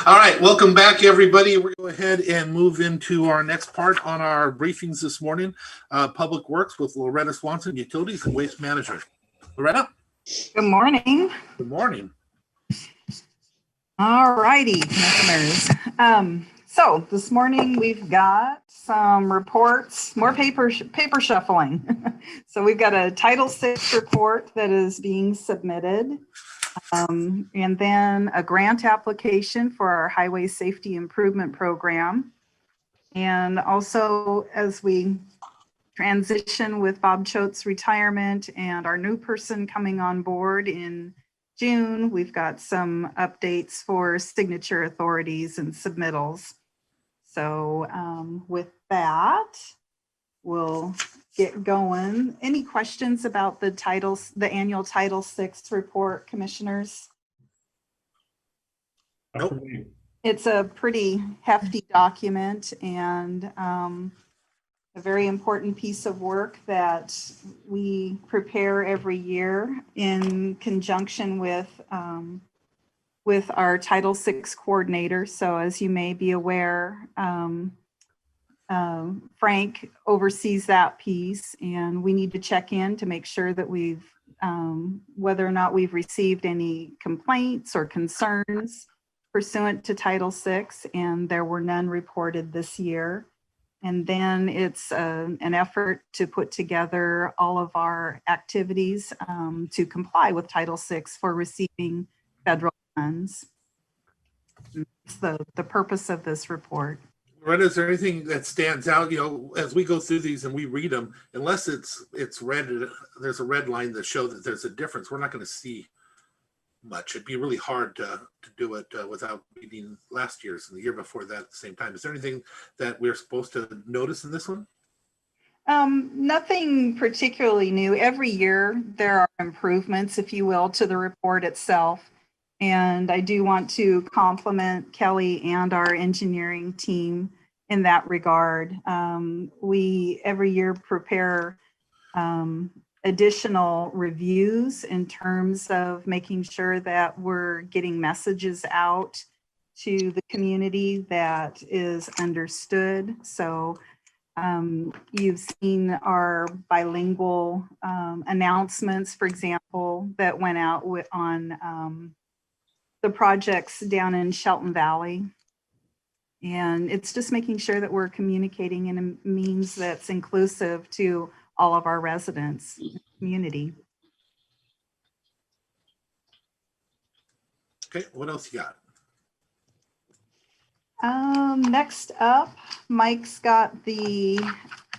All right, welcome back, everybody. We're going to go ahead and move into our next part on our briefings this morning. Public Works with Loretta Swanson, Utilities and Waste Management. Loretta? Good morning. Good morning. All righty, commissioners. So this morning we've got some reports, more paper shuffling. So we've got a Title VI report that is being submitted. And then a grant application for our Highway Safety Improvement Program. And also, as we transition with Bob Choate's retirement and our new person coming on board in June, we've got some updates for signature authorities and submittals. So with that, we'll get going. Any questions about the annual Title VI report, commissioners? Nope. It's a pretty hefty document and a very important piece of work that we prepare every year in conjunction with our Title VI coordinator. So as you may be aware, Frank oversees that piece, and we need to check in to make sure that we've whether or not we've received any complaints or concerns pursuant to Title VI, and there were none reported this year. And then it's an effort to put together all of our activities to comply with Title VI for receiving federal funds. It's the purpose of this report. Loretta, is there anything that stands out, as we go through these and we read them, unless it's red, there's a red line that shows that there's a difference, we're not going to see much. It'd be really hard to do it without reading last year's and the year before that at the same time. Is there anything that we're supposed to notice in this one? Nothing particularly new. Every year there are improvements, if you will, to the report itself. And I do want to compliment Kelly and our engineering team in that regard. We every year prepare additional reviews in terms of making sure that we're getting messages out to the community that is understood. So you've seen our bilingual announcements, for example, that went out on the projects down in Shelton Valley. And it's just making sure that we're communicating in a means that's inclusive to all of our residents in the community. Okay, what else you got? Next up, Mike's got the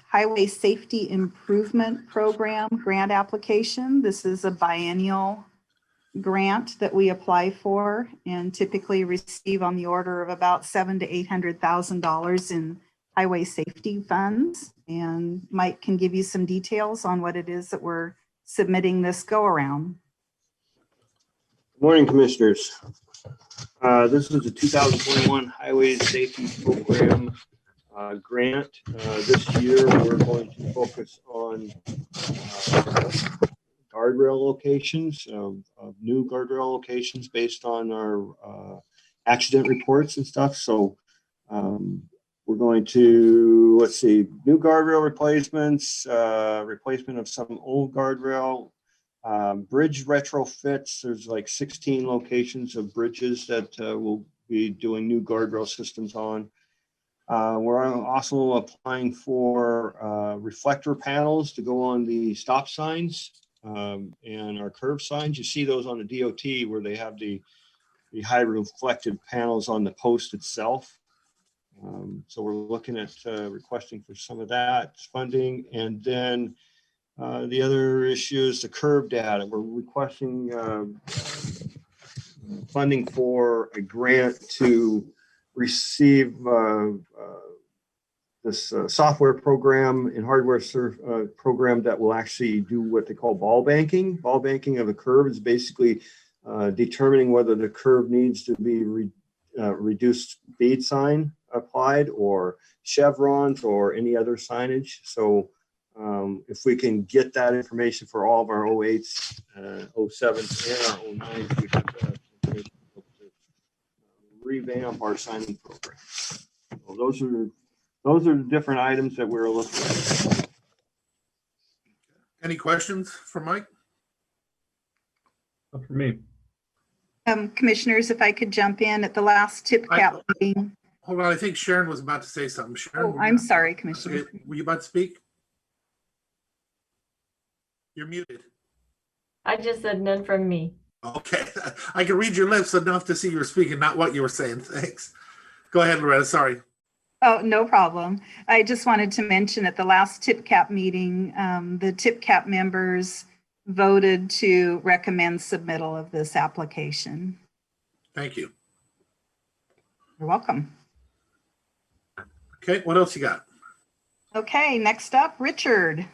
Highway Safety Improvement Program grant application. This is a biennial grant that we apply for and typically receive on the order of about $700,000 to $800,000 in highway safety funds. And Mike can give you some details on what it is that we're submitting this go around. Good morning, commissioners. This is the 2021 Highway Safety Program grant. This year we're going to focus on guardrail locations, new guardrail locations based on our accident reports and stuff. So we're going to, let's see, new guardrail replacements, replacement of some old guardrail, bridge retrofits. There's like 16 locations of bridges that we'll be doing new guardrail systems on. We're also applying for reflector panels to go on the stop signs and our curve signs. You see those on the DOT where they have the high reflective panels on the post itself. So we're looking at requesting for some of that funding. And then the other issue is the curve data. We're requesting funding for a grant to receive this software program and hardware program that will actually do what they call ball banking. Ball banking of a curve is basically determining whether the curve needs to be reduced speed sign applied or chevrons or any other signage. So if we can get that information for all of our 08s, 07s, and our 09s, we have information to revamp our signing program. So those are the different items that we're looking at. Any questions for Mike? Not for me. Commissioners, if I could jump in at the last tip cap meeting. Hold on, I think Sharon was about to say something. Sharon, Oh, I'm sorry, Commissioner. were you about to speak? You're muted. I just said none from me. Okay, I can read your lips enough to see you were speaking, not what you were saying. Thanks. Go ahead, Loretta, sorry. Oh, no problem. I just wanted to mention at the last tip cap meeting, the tip cap members voted to recommend submittal of this application. Thank you. You're welcome. Okay, what else you got? Okay, next up, Richard.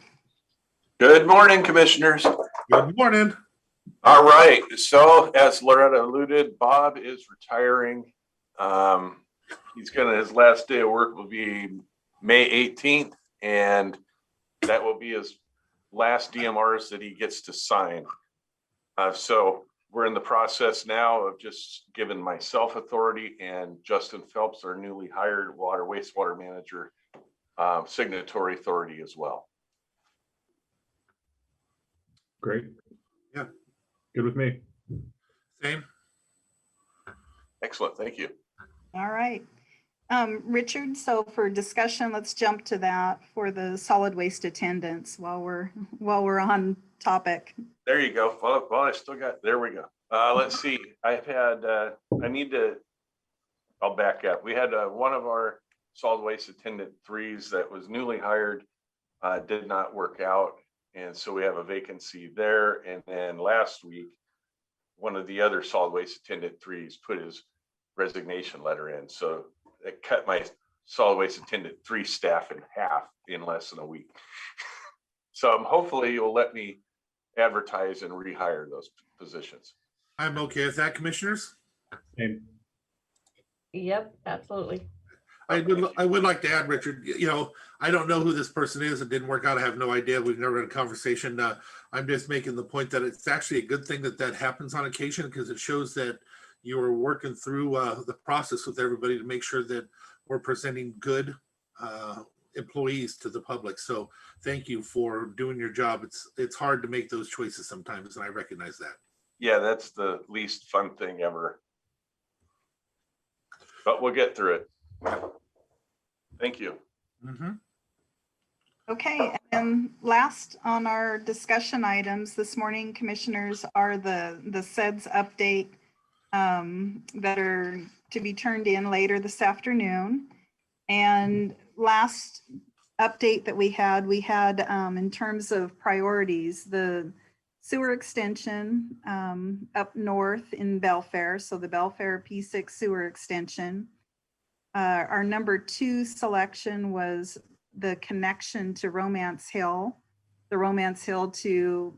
Good morning, Commissioners. Good morning. All right, so as Loretta alluded, Bob is retiring. His last day of work will be May 18th, and that will be his last DMRs that he gets to sign. So we're in the process now of just giving myself authority and Justin Phelps, our newly hired water wastewater manager, signatory authority as well. Great. Yeah. Good with me. Same. Excellent, thank you. All right. Richard, so for discussion, let's jump to that for the solid waste attendance while we're on topic. There you go. Well, I still got, there we go. Let's see. I'll back up. We had one of our solid waste attendant threes that was newly hired, did not work out. And so we have a vacancy there. And then last week, one of the other solid waste attendant threes put his resignation letter in. So it cut my solid waste attendant 3 staff in half in less than a week. So hopefully you'll let me advertise and rehire those positions. I'm okay with that, commissioners. Same. Yep, absolutely. I would like to add, Richard, I don't know who this person is. It didn't work out. I have no idea. We've never had a conversation. I'm just making the point that it's actually a good thing that happens on occasion, because it shows that you are working through the process with everybody to make sure that we're presenting good employees to the public. So thank you for doing your job. It's hard to make those choices sometimes, and I recognize that. Yeah, that's the least fun thing ever. But we'll get through it. Thank you. Mm-hmm. Okay, and last on our discussion items this morning, commissioners, are the SEDS update that are to be turned in later this afternoon. And last update that we had in terms of priorities, the sewer extension up north in Belfair, so the Belfair P6 sewer extension. Our number 2 selection was the connection to Romance Hill, the Romance Hill to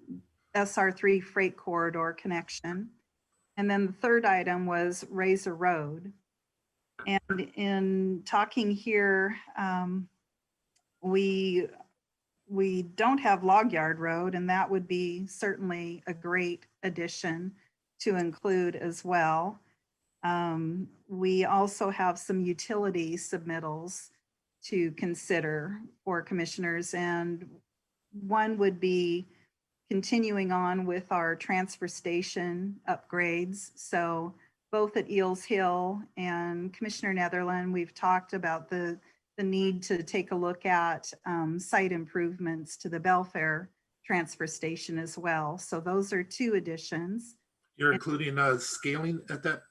SR3 freight corridor connection. And then the third item was Razor Road. And in talking here, we don't have Log Yard Road, and that would be certainly a great addition to include as well. We also have some utility submittals to consider for commissioners, and one would be continuing on with our transfer station upgrades. So both at Eels Hill and Commissioner Netherland, we've talked about the need to take a look at site improvements to the Belfair transfer station as well. So those are 2 additions. You're including scaling at that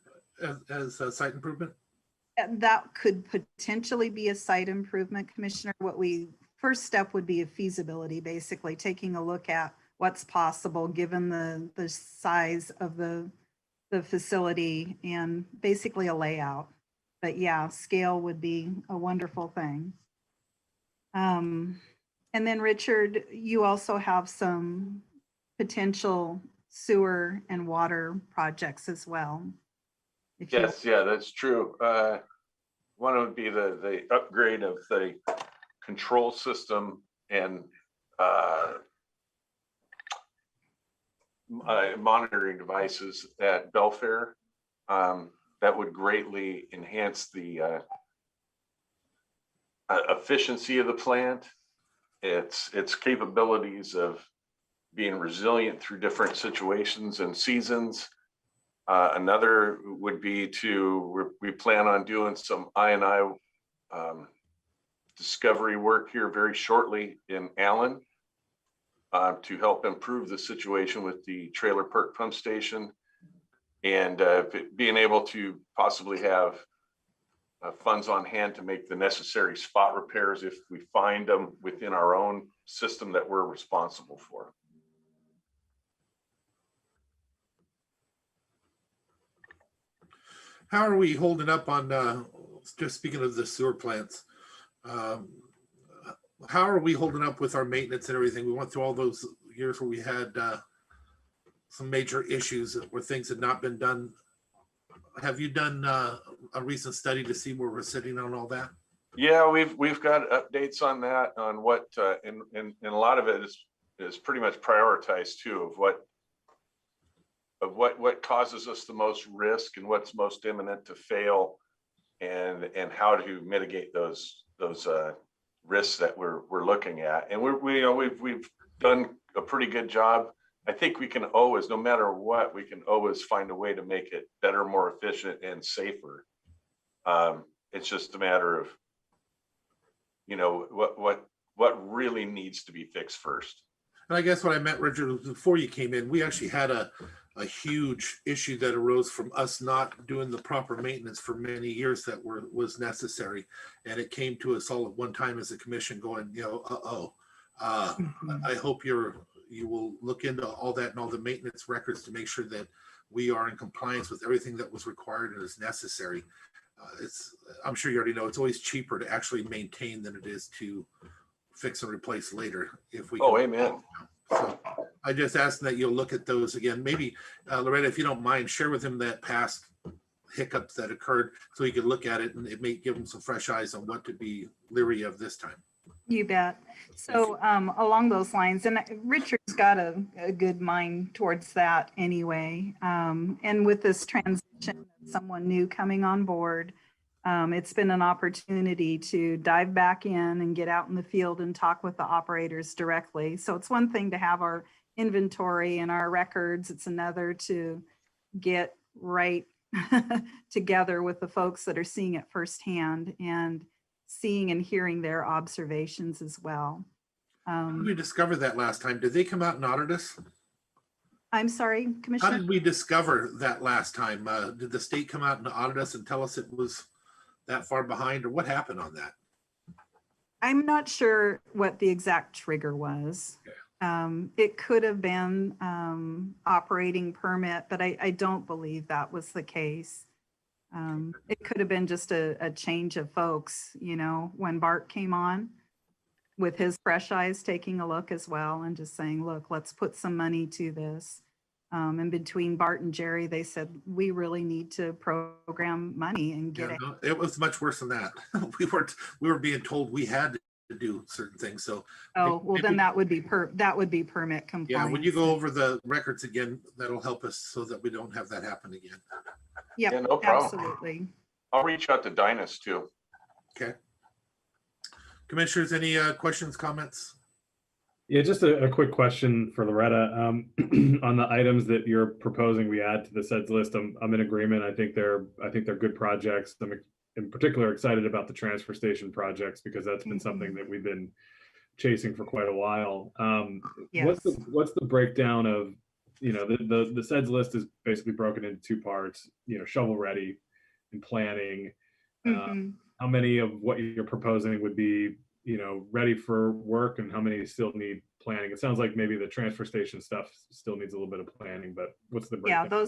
as a site improvement? That could potentially be a site improvement, Commissioner. First step would be a feasibility, basically taking a look at what's possible given the size of the facility and basically a layout. But yeah, scale would be a wonderful thing. And then Richard, you also have some potential sewer and water projects as well. Yes, yeah, that's true. One would be the upgrade of the control system and monitoring devices at Belfair. that would greatly enhance the efficiency of the plant, its capabilities of being resilient through different situations and seasons. Another would be we plan on doing some I&I discovery work here very shortly in Allen to help improve the situation with the trailer perk pump station, and being able to possibly have funds on hand to make the necessary spot repairs if we find them within our own system that we're responsible for. How are we holding up on, just speaking of the sewer plants, how are we holding up with our maintenance and everything? We went through all those years where we had some major issues where things had not been done. Have you done a recent study to see where we're sitting on all that? Yeah, we've got updates on that, on what, and a lot of it is pretty much prioritized too, of what causes us the most risk and what's most imminent to fail, and how to mitigate those risks that we're looking at. And we've done a pretty good job. I think we can always, no matter what, we can always find a way to make it better, more efficient, and safer. It's just a matter of, what really needs to be fixed first. And I guess what I meant, Richard, was before you came in, we actually had a huge issue that arose from us not doing the proper maintenance for many years that was necessary. And it came to us all at one time as a commission going, I hope you will look into all that and all the maintenance records to make sure that we are in compliance with everything that was required and is necessary. I'm sure you already know, it's always cheaper to actually maintain than it is to fix and replace later. If we Amen. So I just ask that you'll look at those again. Maybe Loretta, if you don't mind, share with him that past hiccups that occurred so he could look at it, and it may give him some fresh eyes on what to be leery of this time. You bet. So along those lines, and Richard's got a good mind towards that anyway. And with this transition, someone new coming on board, it's been an opportunity to dive back in and get out in the field and talk with the operators directly. So it's one thing to have our inventory and our records. It's another to get right together with the folks that are seeing it firsthand and seeing and hearing their observations as well. How did we discover that last time? Did they come out and audit us? I'm sorry, Commissioner? How did we discover that last time? Did the state come out and audit us and tell us it was that far behind, or what happened on that? I'm not sure what the exact trigger was. Okay. It could have been operating permit, but I don't believe that was the case. It could have been just a change of folks, when Bart came on with his fresh eyes, taking a look as well and just saying, look, let's put some money to this. And between Bart and Jerry, they said, we really need to program money and get it. No, it was much worse than that. We were being told we had to do certain things. So then that would be permit compliance. yeah, when you go over the records again, that'll help us so that we don't have that happen again. Yep, Yeah, no problem. absolutely. I'll reach out to Dynas too. Okay. Commissioners, any questions, comments? Yeah, just a quick question for Loretta. On the items that you're proposing we add to the SEDS list, I'm in agreement. I think they're good projects. I'm in particular excited about the transfer station projects because that's been something that we've been chasing for quite a while. Yes. What's the breakdown of, the SEDS list is basically broken into two parts, shovel ready and planning. How many of what you're proposing would be ready for work, and how many still need planning? It sounds like maybe the transfer station stuff still needs a little bit of planning, but what's the breakdown? Yeah,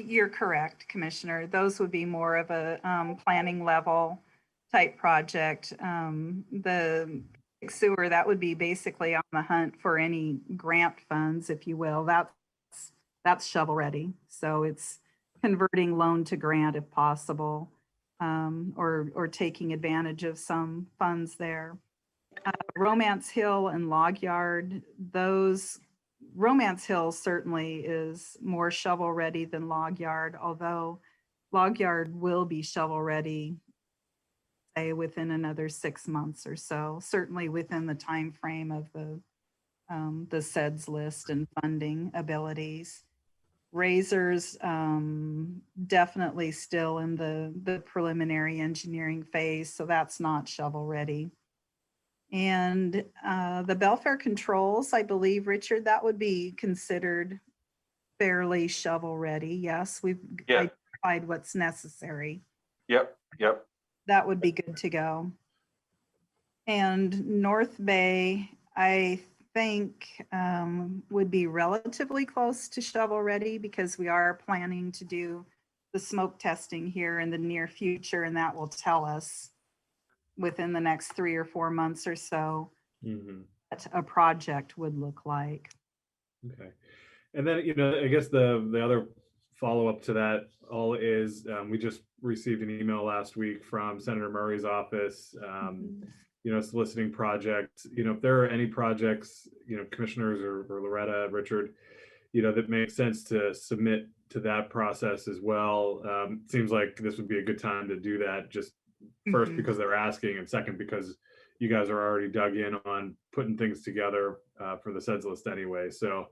you're correct, Commissioner. Those would be more of a planning level type project. The sewer, that would be basically on the hunt for any grant funds, if you will. That's shovel ready. So it's converting loan to grant if possible. Or taking advantage of some funds there. Romance Hill and Log Yard, Romance Hill certainly is more shovel ready than Log Yard, although log yard will be shovel ready, say within another 6 months or so, certainly within the time frame of the SEDS list and funding abilities. Razors, definitely still in the preliminary engineering phase, so that's not shovel ready. And the Belfair controls, I believe, Richard, that would be considered fairly shovel ready. Yes, we've Yeah. identified what's necessary. Yep, yep. That would be good to go. And North Bay, I think would be relatively close to shovel ready because we are planning to do the smoke testing here in the near future, and that will tell us within the next 3 or 4 months or so what a project would look like. Okay. And then, I guess the other follow-up to that all is we just received an email last week from Senator Murray's office, soliciting projects. If there are any projects, commissioners or Loretta, Richard, that make sense to submit to that process as well. It seems like this would be a good time to do that, just first because they're asking, and second because you guys are already dug in on putting things together for the SEDS list anyway. So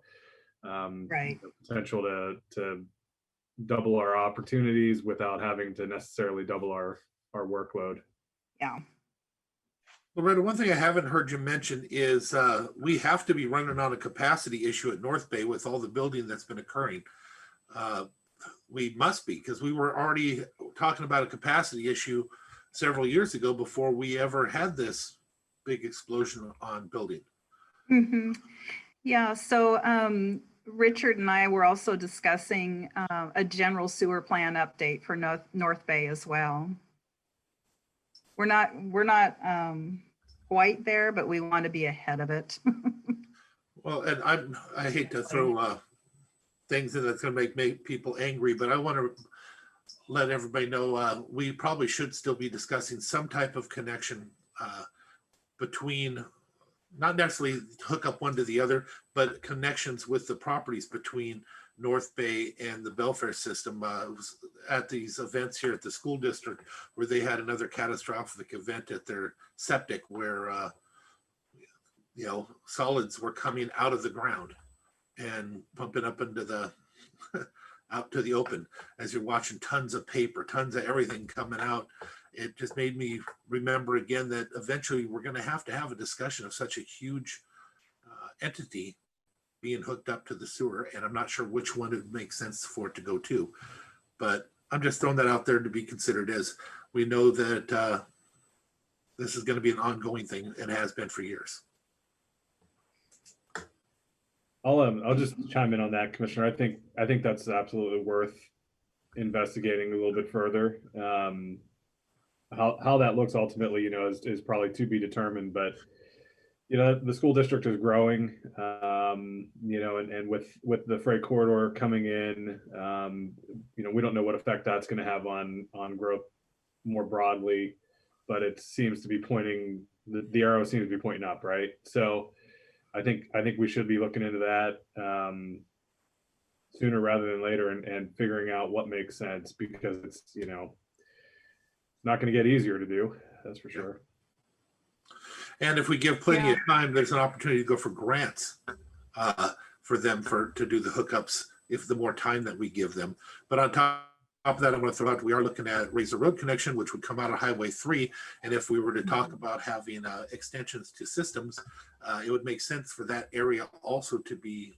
Right. potential to double our opportunities without having to necessarily double our workload. Yeah. Loretta, one thing I haven't heard you mention is we have to be running on a capacity issue at North Bay with all the building that's been occurring. We must be, because we were already talking about a capacity issue several years ago before we ever had this big explosion on building. Yeah, so Richard and I were also discussing a general sewer plan update for North Bay as well. We're not quite there, but we want to be ahead of it. Well, and I hate to throw things in that's going to make people angry, but I want to let everybody know we probably should still be discussing some type of connection between, not necessarily hook up one to the other, but connections with the properties between North Bay and the Belfair system. At these events here at the school district where they had another catastrophic event at their septic where solids were coming out of the ground and pumping up into the out to the open as you're watching tons of paper, tons of everything coming out. It just made me remember again that eventually we're going to have a discussion of such a huge entity being hooked up to the sewer, and I'm not sure which one it makes sense for it to go to, but I'm just throwing that out there to be considered, as we know that this is going to be an ongoing thing and has been for years. I'll just chime in on that, Commissioner. I think that's absolutely worth investigating a little bit further. How that looks ultimately, is probably to be determined. But the school district is growing, and with the freight corridor coming in, we don't know what effect that's going to have on growth more broadly. But it seems to be pointing, the arrow seems to be pointing up, right? So I think we should be looking into that sooner rather than later and figuring out what makes sense, because it's not going to get easier to do, that's for sure. And if we give plenty of time, there's an opportunity to go for grants for them to do the hookups if the more time that we give them. But on top of that, I'm going to throw out, we are looking at Razor Road connection, which would come out of Highway 3. And if we were to talk about having extensions to systems, it would make sense for that area also to be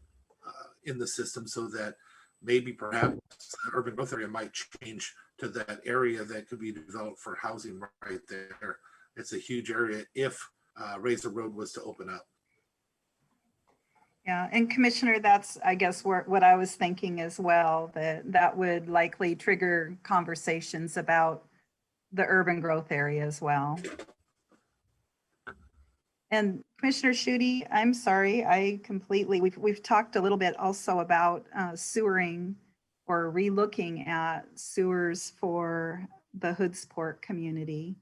in the system, so that maybe perhaps the urban growth area might change to that area that could be developed for housing right there. It's a huge area if Razor Road was to open up. Yeah, and Commissioner, that's, I guess, what I was thinking as well, that would likely trigger conversations about the urban growth area as well. And Commissioner Schutte, I'm sorry, we've talked a little bit also about sewering or relooking at sewers for the Hoodsport community,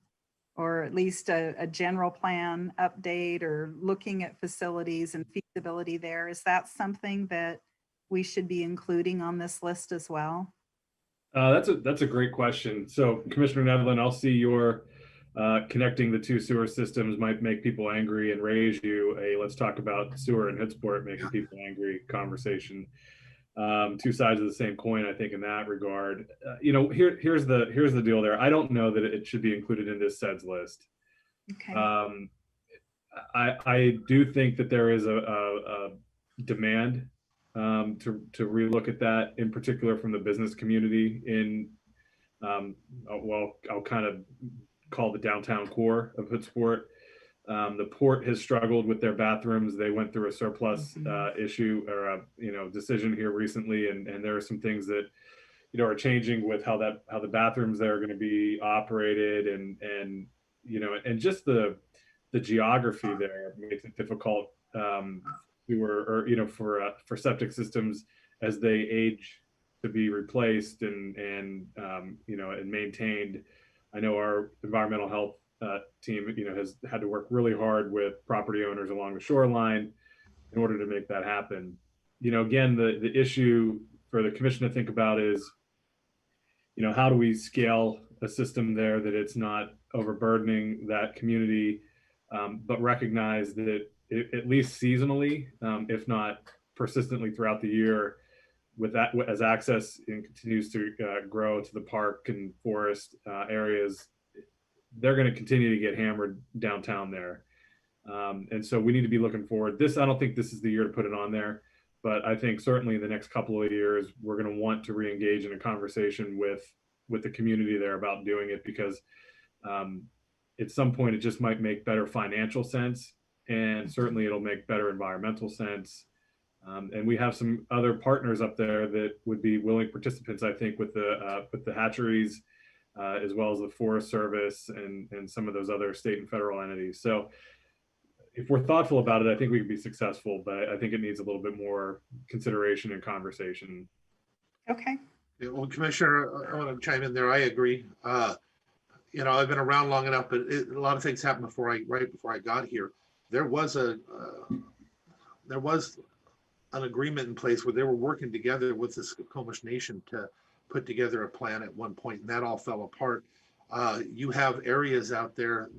or at least a general plan update, or looking at facilities and feasibility there. Is that something that we should be including on this list as well? That's a great question. So Commissioner Nevlin, I'll see your connecting the two sewer systems might make people angry and raise you a let's talk about sewer and Hoodsport making people angry conversation. Two sides of the same coin, I think, in that regard. Here's the deal there. I don't know that it should be included in this SEDS list. Okay. I do think that there is a demand to relook at that, in particular from the business community in, I'll kind of call the downtown core of Hoodsport. The port has struggled with their bathrooms. They went through a surplus issue or a decision here recently, and there are some things that are changing with how the bathrooms there are going to be operated, and just the geography there makes it difficult for septic systems as they age to be replaced and maintained. I know our environmental health team, has had to work really hard with property owners along the shoreline in order to make that happen. Again, the issue for the commission to think about is, how do we scale a system there that it's not overburdening that community, but recognize that at least seasonally, if not persistently throughout the year, with that, as access continues to grow to the park and forest areas, they're going to continue to get hammered downtown there. And so we need to be looking forward. I don't think this is the year to put it on there, but I think certainly in the next couple of years, we're going to want to re-engage in a conversation with the community there about doing it, because at some point it just might make better financial sense, and certainly it'll make better environmental sense. And we have some other partners up there that would be willing participants, I think, with the hatcheries, as well as the Forest Service and some of those other state and federal entities. So if we're thoughtful about it, I think we can be successful, but I think it needs a little bit more consideration and conversation. Okay. Yeah, well, Commissioner, I want to chime in there. I agree. I've been around long enough, but a lot of things happened right before I got here. There was an agreement in place where they were working together with the Skokomish Nation to put together a plan at one point, and that all fell apart. You have areas out there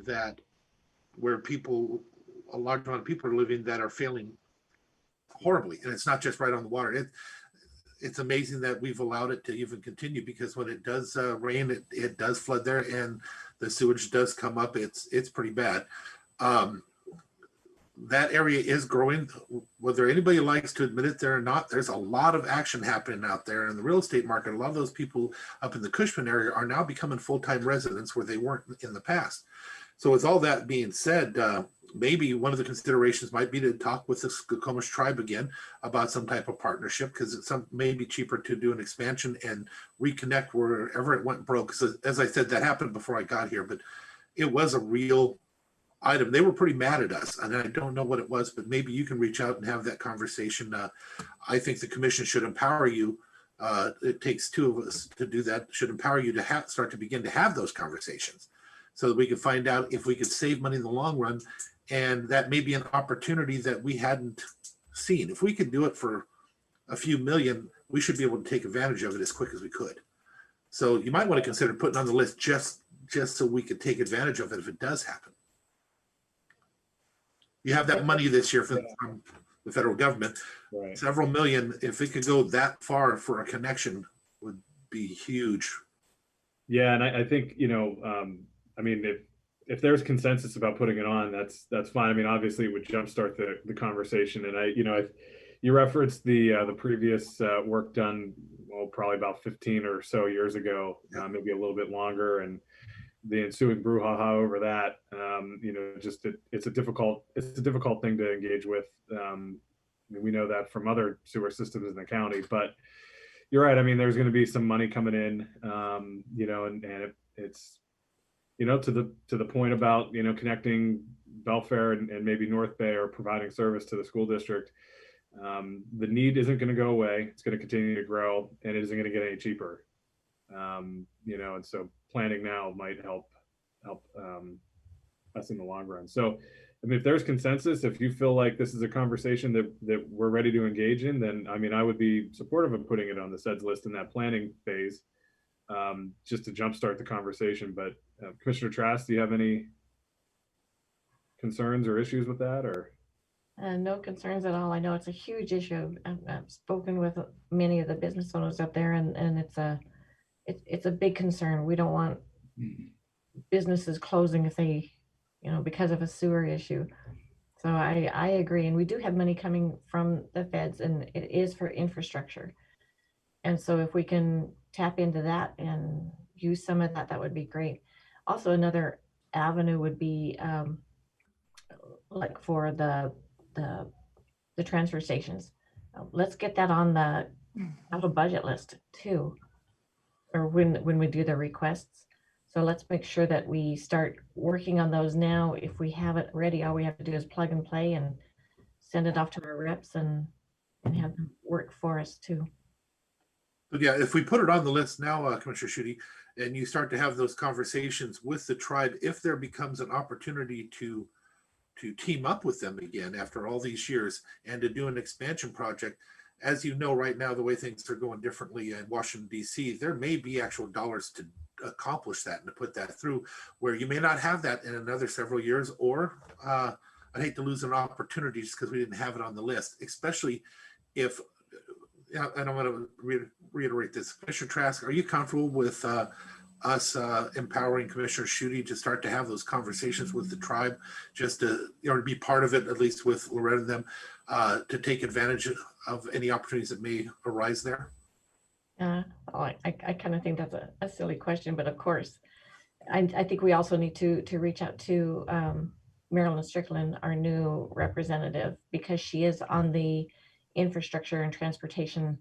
where a large amount of people are living that are failing horribly, and it's not just right on the water. It's amazing that we've allowed it to even continue, because when it does rain, it does flood there, and the sewage does come up. It's pretty bad. That area is growing. Whether anybody likes to admit it there or not, there's a lot of action happening out there in the real estate market. A lot of those people up in the Cushman area are now becoming full-time residents where they weren't in the past. So with all that being said, maybe one of the considerations might be to talk with the Skokomish tribe again about some type of partnership, because it's maybe cheaper to do an expansion and reconnect wherever it went broke. So as I said, that happened before I got here, but it was a real item. They were pretty mad at us, and I don't know what it was, but maybe you can reach out and have that conversation. I think the commission should empower you. It takes two of us to do that. Should empower you to start to begin to have those conversations, so that we can find out if we could save money in the long run, and that may be an opportunity that we hadn't seen. If we could do it for a few million, we should be able to take advantage of it as quick as we could. So you might want to consider putting on the list just so we could take advantage of it if it does happen. You have that money this year from the federal government, Right. several million. If it could go that far for a connection, would be huge. Yeah, and I think if there's consensus about putting it on, that's fine. I mean, obviously, it would jumpstart the conversation. And you referenced the previous work done, probably about 15 or so years ago, maybe a little bit longer, and the ensuing brouhaha over that. It's a difficult thing to engage with. We know that from other sewer systems in the county, but you're right. I mean, there's going to be some money coming in, and it's to the point about connecting Belfair and maybe North Bay, or providing service to the school district. The need isn't going to go away. It's going to continue to grow, and it isn't going to get any cheaper. And so planning now might help us in the long run. So, I mean, if there's consensus, if you feel like this is a conversation that we're ready to engage in, then I would be supportive of putting it on the SEDS list in that planning phase. just to jumpstart the conversation. But Commissioner Trask, do you have any concerns or issues with that, or? No concerns at all. I know it's a huge issue. I've spoken with many of the business owners up there, and it's a big concern. We don't want businesses closing if they, because of a sewer issue. So I agree. And we do have money coming from the feds, and it is for infrastructure. And so if we can tap into that and use some of that, that would be great. Also, another avenue would be like for the transfer stations. Let's get that on the out of budget list too, or when we do the requests. So let's make sure that we start working on those now. If we have it ready, all we have to do is plug and play and send it off to our reps and have them work for us too. But yeah, if we put it on the list now, Commissioner Schutte, and you start to have those conversations with the tribe, if there becomes an opportunity to team up with them again after all these years and to do an expansion project, as you know, right now, the way things are going differently in Washington, D.C., there may be actual dollars to accomplish that and to put that through, where you may not have that in another several years, or I'd hate to lose an opportunity just because we didn't have it on the list, especially if, and I'm going to reiterate this, Commissioner Trask, are you comfortable with us empowering Commissioner Schutte to start to have those conversations with the tribe, just to, to be part of it, at least with Loretta and them, to take advantage of any opportunities that may arise there? I kind of think that's a silly question, but of course, I think we also need to reach out to Marilyn Strickland, our new representative, because she is on the infrastructure and transportation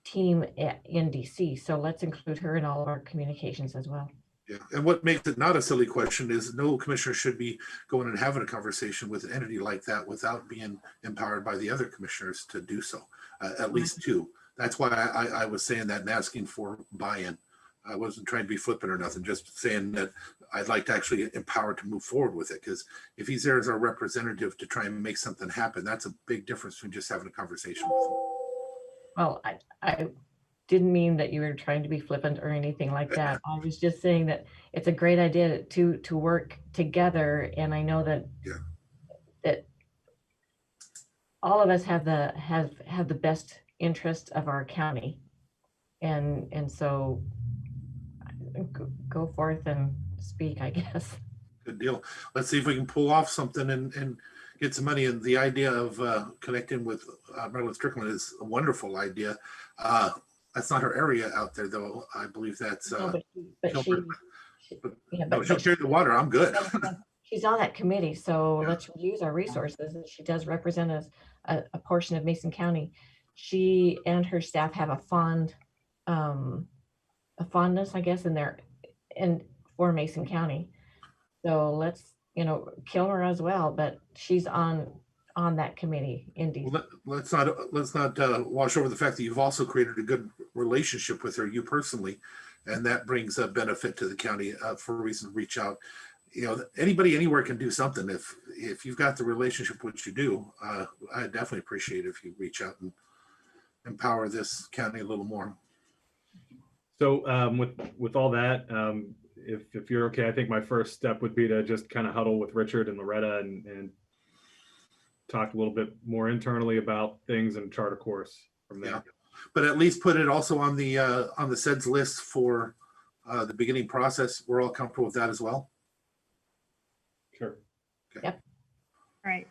team in DC. So let's include her in all of our communications as well. Yeah, and what makes it not a silly question is no commissioner should be going and having a conversation with an entity like that without being empowered by the other commissioners to do so, at least two. That's why I was saying that and asking for buy-in. I wasn't trying to be flippant or nothing, just saying that I'd like to actually get empowered to move forward with it, because if he's there as our representative to try and make something happen, that's a big difference between just having a conversation with him. Well, I didn't mean that you were trying to be flippant or anything like that. I was just saying that it's a great idea to work together, and I know that that all of us have the best interest of our county, and so go forth and speak, I guess. Good deal. Let's see if we can pull off something and get some money. And the idea of connecting with Marilyn Strickland is a wonderful idea. That's not her area out there, though. I believe that's No, but she'll carry the water. I'm good. She's on that committee, so let's use our resources. She does represent a portion of Mason County. She and her staff have a fondness, I guess, for Mason County. So let's, kill her as well, but she's on that committee in DC. Well, let's not wash over the fact that you've also created a good relationship with her, you personally, and that brings a benefit to the county for a reason to reach out. Anybody anywhere can do something. If you've got the relationship, which you do, I definitely appreciate it if you reach out and empower this county a little more. So with all that, if you're okay, I think my first step would be to just kind of huddle with Richard and Loretta and talk a little bit more internally about things and chart a course from there. Yeah. But at least put it also on the SEDS list for the beginning process. We're all comfortable with that as well. Sure. Okay. Yep. Right.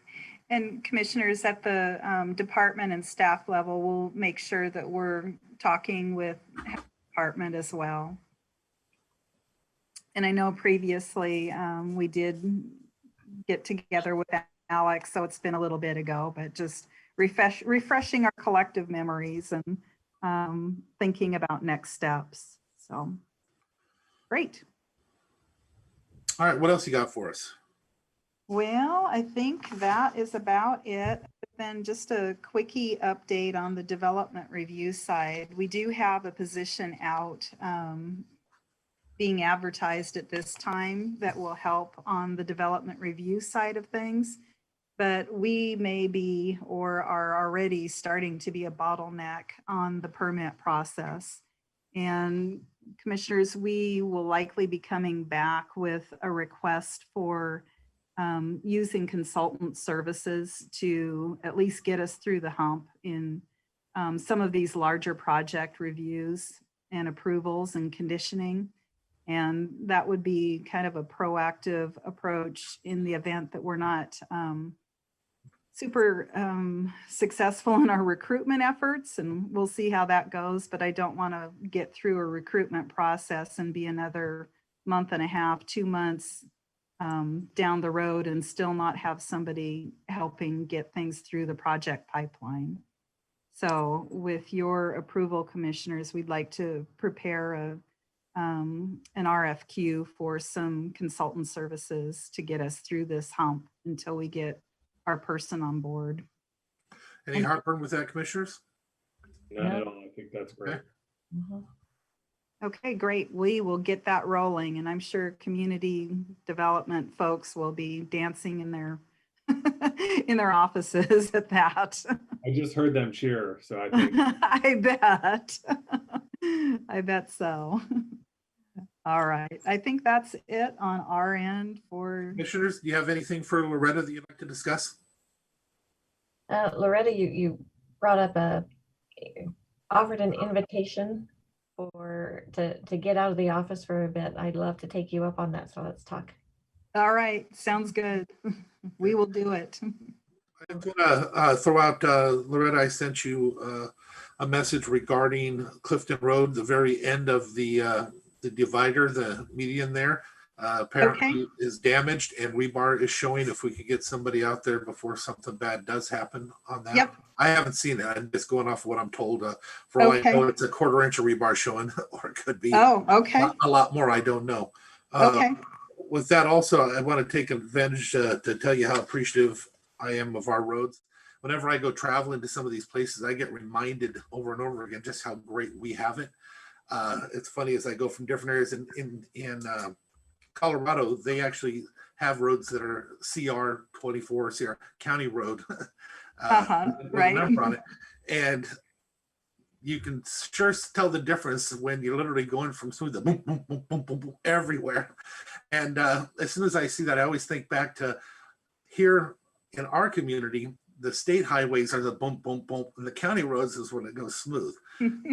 And commissioners at the department and staff level, we'll make sure that we're talking with the department as well. And I know previously we did get together with Alex, so it's been a little bit ago, but just refreshing our collective memories and thinking about next steps. So great. All right, what else you got for us? Well, I think that is about it. Then just a quickie update on the development review side. We do have a position out being advertised at this time that will help on the development review side of things. But we may be or are already starting to be a bottleneck on the permit process. And Commissioners, we will likely be coming back with a request for using consultant services to at least get us through the hump in some of these larger project reviews and approvals and conditioning. And that would be kind of a proactive approach in the event that we're not super successful in our recruitment efforts, and we'll see how that goes. But I don't want to get through a recruitment process and be another month and a half, 2 months down the road and still not have somebody helping get things through the project pipeline. So with your approval, commissioners, we'd like to prepare an RFQ for some consultant services to get us through this hump until we get our person on board. Any heartburn with that, commissioners? Not at all. I think that's great. Okay. Mhm. Okay, great. We will get that rolling, and I'm sure community development folks will be dancing in their in their offices at that. I just heard them cheer, so I think I bet. I bet so. All right. I think that's it on our end for. Commissioners, do you have anything for Loretta that you'd like to discuss? Loretta, you brought up offered an invitation to get out of the office for a bit. I'd love to take you up on that. So let's talk. All right. Sounds good. We will do it. I'm gonna throw out, Loretta, I sent you a message regarding Clifton Road, the very end of the divider, the median there. Apparently is damaged and rebar is showing. If we could get somebody out there before something bad does happen on that. Yep. I haven't seen it. I'm just going off what I'm told. For all I know, it's a 1/4 inch of rebar showing, or it could be Oh, okay. a lot more. I don't know. Okay. With that also, I want to take advantage to tell you how appreciative I am of our roads. Whenever I go traveling to some of these places, I get reminded over and over again just how great we have it. It's funny, as I go from different areas in Colorado, they actually have roads that are CR 24, CR county road. With Right. a number on it. And you can sure tell the difference when you're literally going from smooth to boom, boom, boom, boom, boom, boom, everywhere. And as soon as I see that, I always think back to here in our community, the state highways are the boom, boom, boom, and the county roads is when it goes smooth.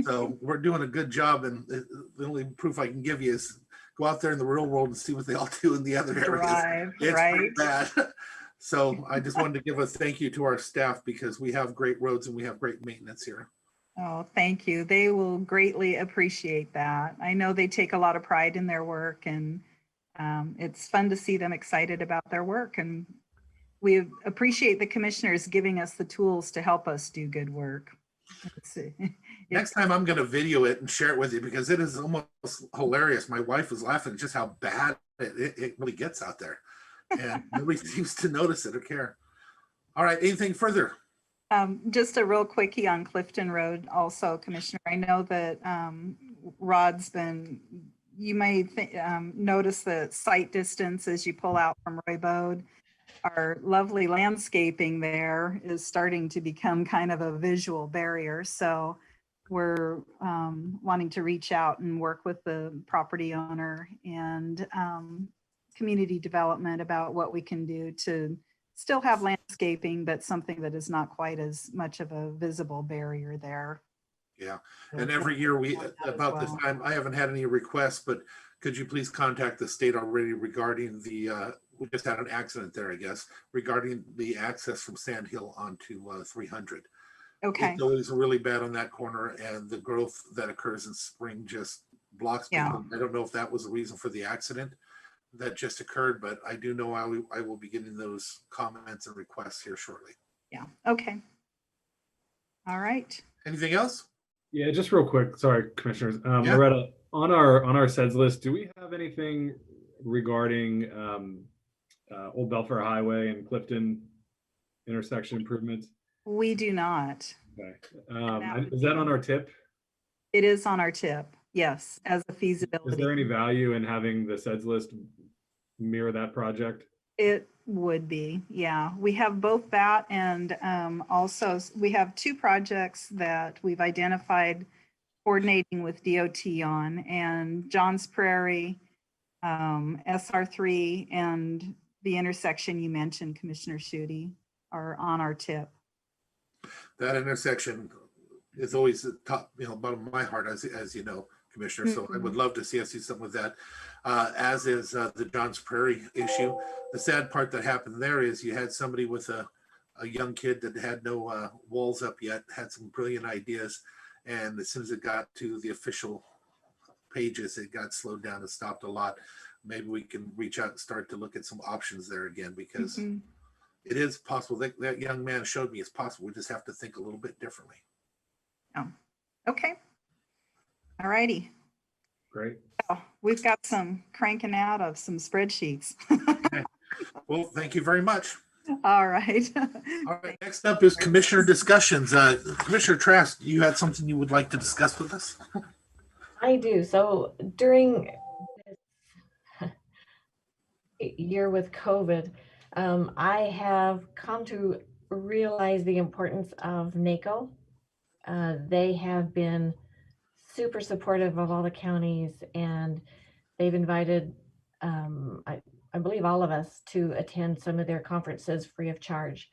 So we're doing a good job, and the only proof I can give you is go out there in the real world and see what they all do in the other areas. Drive, It's right? pretty bad. So I just wanted to give a thank you to our staff because we have great roads and we have great maintenance here. Oh, thank you. They will greatly appreciate that. I know they take a lot of pride in their work, and it's fun to see them excited about their work. And we appreciate the commissioners giving us the tools to help us do good work. Next time I'm going to video it and share it with you because it is almost hilarious. My wife was laughing at just how bad it really gets out there. And nobody seems to notice it or care. All right, anything further? Just a real quickie on Clifton Road also, Commissioner. I know that Rod's been, you may notice the sight distance as you pull out from Roybode. Our lovely landscaping there is starting to become kind of a visual barrier. So we're wanting to reach out and work with the property owner and community development about what we can do to still have landscaping, but something that is not quite as much of a visible barrier there. Yeah, and every year we, about this time, I haven't had any requests, but could you please contact the state already regarding the, we just had an accident there, I guess, regarding the access from Sand Hill onto 300. Okay. It's always really bad on that corner, and the growth that occurs in spring just blocks people. I don't know if that was the reason for the accident that just occurred, but I do know I will be getting those comments and requests here shortly. Yeah. Okay. All right. Anything else? Yeah, just real quick. Sorry, commissioners. Yeah. Loretta, on our SEDS list, do we have anything regarding Old Belfair Highway and Clifton intersection improvements? We do not. Okay. Is that on our tip? It is on our tip. Yes, as a feasibility. Is there any value in having the SEDS list mirror that project? It would be, yeah. We have both that and also we have 2 projects that we've identified coordinating with DOT on, and Johns Prairie, SR3, and the intersection you mentioned, Commissioner Schutte, are on our tip. That intersection is always the top, bottom of my heart, as you know, Commissioner. So I would love to see us do something with that, as is the Johns Prairie issue. The sad part that happened there is you had somebody with a young kid that had no walls up yet, had some brilliant ideas. And as soon as it got to the official pages, it got slowed down and stopped a lot. Maybe we can reach out and start to look at some options there again, because it is possible. That young man showed me it's possible. We just have to think a little bit differently. Oh, okay. All righty. Great. Oh, we've got some cranking out of some spreadsheets. Okay. Well, thank you very much. All right. All right. Next up is Commissioner discussions. Commissioner Trask, you had something you would like to discuss with us? I do. So during this year with COVID, I have come to realize the importance of NACO. They have been super supportive of all the counties, and they've invited, I believe, all of us to attend some of their conferences free of charge.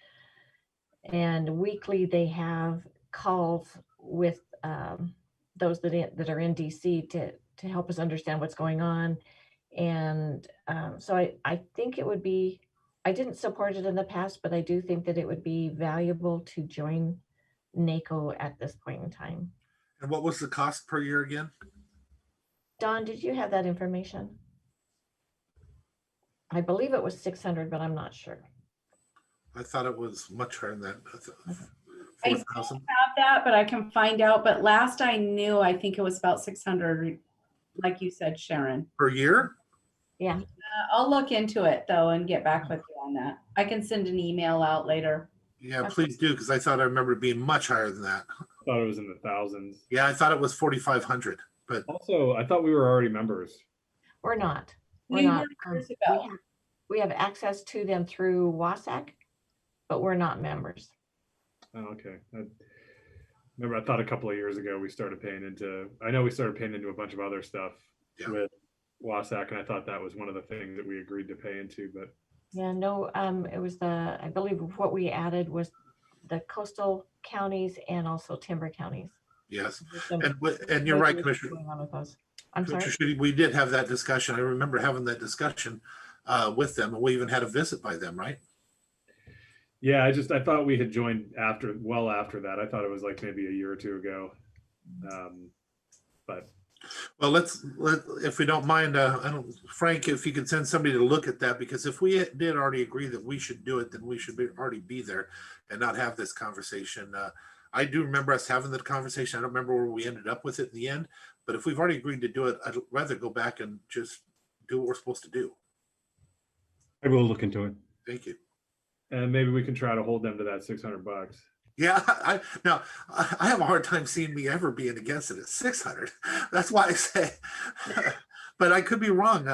And weekly they have calls with those that are in DC to help us understand what's going on. And so I think it would be, I didn't support it in the past, but I do think that it would be valuable to join NACO at this point in time. And what was the cost per year again? Don, did you have that information? I believe it was 600, but I'm not sure. I thought it was much higher than that. I don't 4,000. have that, but I can find out. But last I knew, I think it was about 600, like you said, Sharon. Per year? Yeah. I'll look into it though and get back with you on that. I can send an email out later. Yeah, please do, because I thought I remember it being much higher than that. Thought it was in the thousands. Yeah, I thought it was 4,500, but Also, I thought we were already members. We're not. We're We not. were years ago. We have access to them through WASAC, but we're not members. Oh, okay. I thought a couple of years ago we started paying into, I know we started paying into a bunch of other stuff Yeah. with WASAC, and I thought that was one of the things that we agreed to pay into, but Yeah, no, it was I believe what we added was the coastal counties and also timber counties. yes. There's some And you're right, negotiations Commissioner. going on with those. I'm sorry. Commissioner Schutte, we did have that discussion. I remember having that discussion with them, and we even had a visit by them, right? yeah, I thought we had joined well after that. I thought it was like maybe a year or two ago. But Well, if we don't mind, Frank, if you could send somebody to look at that, because if we did already agree that we should do it, then we should already be there and not have this conversation. I do remember us having that conversation. I don't remember where we ended up with it in the end, but if we've already agreed to do it, I'd rather go back and just do what we're supposed to do. I will look into it. Thank you. and maybe we can try to hold them to that $600. Yeah, I have a hard time seeing me ever being against it at 600. That's why I say, but I could be wrong.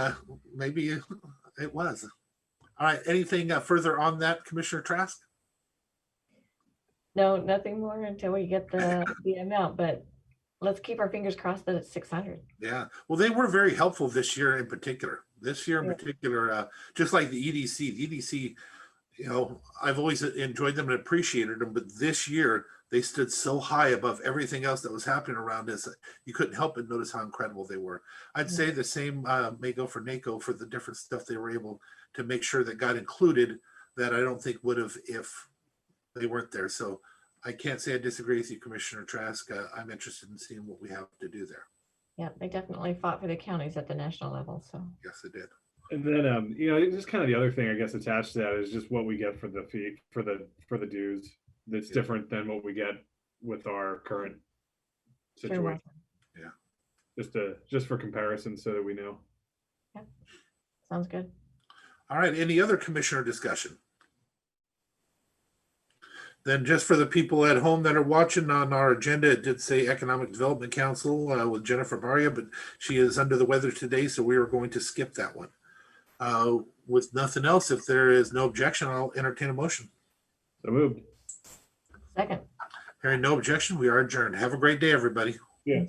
Maybe it was. All right. Anything further on that, Commissioner Trask? No, nothing more until we get the amount, but let's keep our fingers crossed that it's 600. Yeah. Well, they were very helpful this year in particular. Just like the EDC. The EDC, I've always enjoyed them and appreciated them, but this year they stood so high above everything else that was happening around us. You couldn't help but notice how incredible they were. I'd say the same may go for NACO for the different stuff they were able to make sure that got included that I don't think would have if they weren't there. So I can't say I disagree with you, Commissioner Trask. I'm interested in seeing what we have to do there. Yeah, they definitely fought for the counties at the national level. So Yes, it did. And then, just kind of the other thing I guess attached to that is just what we get for the fee for the dues. That's different than what we get with our current situation. Sure. Just for comparison, so that we know. Yeah, sounds good. All right. Any other commissioner discussion? Then just for the people at home that are watching, on our agenda, it did say Economic Development Council with Jennifer Baria, but she is under the weather today, so we are going to skip that one. With nothing else, if there is no objection, I'll entertain a motion. So moved. Second. Hearing no objection, we are adjourned. Have a great day, everybody. Yeah.